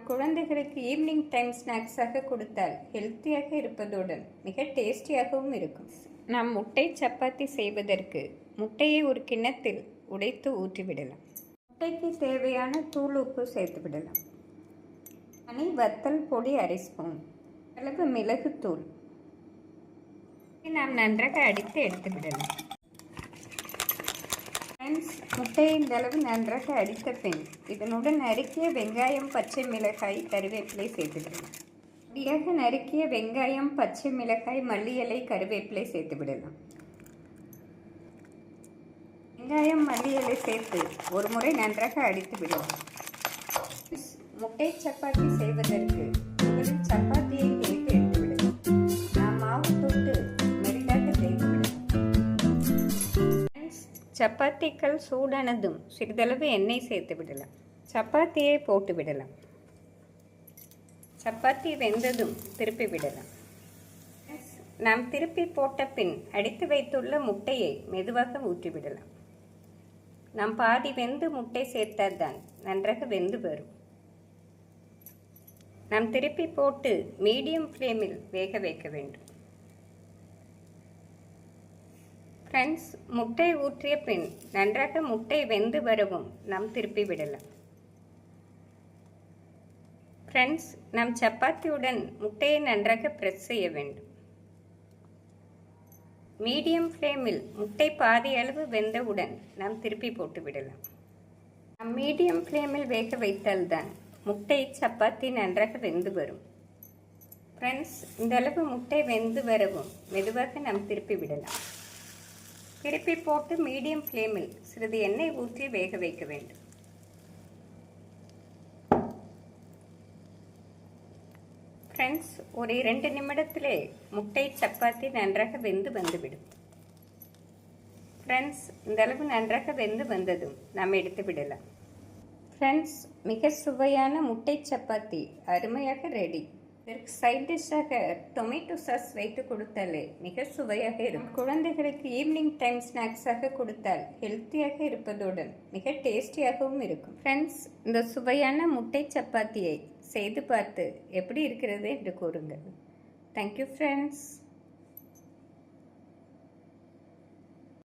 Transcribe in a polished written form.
குழந்தைகளுக்கு evening time ஸ்நாக்ஸாக கொடுத்தால் ஹெல்த்தியாக இருப்பதுடன் மிக டேஸ்டியாகவும் இருக்கும். நாம் முட்டை சப்பாத்தி செய்வதற்கு முட்டையை ஒரு கிண்ணத்தில் உடைத்து ஊற்றிவிடலாம். முட்டைக்கு தேவையான தூள் உப்பு சேர்த்து விடலாம். தனி வத்தல் பொடி அரை ஸ்பூன், அளவு மிளகுத்தூள் நாம் நன்றாக அடித்து எடுத்து விடலாம். முட்டையை இந்த அளவு நன்றாக அடித்த பின் இதனுடன் நறுக்கிய வெங்காயம், பச்சை மிளகாய், கருவேப்பிலை சேர்த்துவிடலாம். பொடியாக நறுக்கிய வெங்காயம், பச்சை மிளகாய், மல்லி இலை, கருவேப்பிலை சேர்த்து விடலாம். வெங்காயம், மல்லி இலை சேர்த்து ஒரு முறை நன்றாக அடித்து விடலாம். முட்டை சப்பாத்தி செய்வதற்கு முதலில் சப்பாத்தியை தேய்த்து எடுத்து விடலாம். நாம் மாவு தொட்டு மெரிடாக தேய்த்து விடலாம். சப்பாத்திகள் சூடானதும் சிறிதளவு எண்ணெய் சேர்த்து விடலாம். சப்பாத்தியை போட்டு விடலாம். சப்பாத்தி வெந்ததும் திருப்பி விடலாம். நாம் திருப்பி போட்ட பின் அடித்து வைத்துள்ள முட்டையை மெதுவாக ஊற்றிவிடலாம். நாம் பாதி வெந்து முட்டை சேர்த்தால் தான் நன்றாக வெந்து வரும். நாம் திருப்பி போட்டு மீடியம் ஃப்ளேமில் வேக வைக்க வேண்டும். ஃப்ரெண்ட்ஸ், முட்டை ஊற்றிய பின் நன்றாக முட்டை வெந்து வரவும் நாம் திருப்பி விடலாம். ஃப்ரெண்ட்ஸ், நாம் சப்பாத்தியுடன் முட்டையை நன்றாக ப்ரெஸ் செய்ய வேண்டும். மீடியம் ஃப்ளேமில் முட்டை பாதி அளவு வெந்தவுடன் நாம் திருப்பி போட்டு விடலாம். நாம் மீடியம் ஃப்ளேமில் வேக வைத்தால்தான் முட்டை சப்பாத்தி நன்றாக வெந்து வரும். ஃப்ரெண்ட்ஸ், இந்த அளவு முட்டை வெந்து வரவும் மெதுவாக நாம் திருப்பி விடலாம். திருப்பி போட்டு மீடியம் ஃப்ளேமில் சிறிது எண்ணெய் ஊற்றி வேக வைக்க வேண்டும். ஃப்ரெண்ட்ஸ், ஒரு 2 நிமிடத்திலே முட்டை சப்பாத்தி நன்றாக வெந்து வந்துவிடும். ஃப்ரெண்ட்ஸ், இந்த அளவு நன்றாக வெந்து வந்ததும் நாம் எடுத்து விடலாம். ஃப்ரெண்ட்ஸ், மிக சுவையான முட்டை சப்பாத்தி அருமையாக ரெடி. இதற்கு சைட் டிஷ்ஷாக டொமேட்டோ சாஸ் வைத்து கொடுத்தாலே மிக சுவையாக இருக்கும். குழந்தைகளுக்கு ஈவினிங் டைம் ஸ்நாக்ஸாக கொடுத்தால் ஹெல்த்தியாக இருப்பதுடன் மிக டேஸ்டியாகவும் இருக்கும். ஃப்ரெண்ட்ஸ், இந்த சுவையான முட்டை சப்பாத்தியை செய்து பார்த்து எப்படி இருக்கிறது என்று கூறுங்கள். Thank you friends.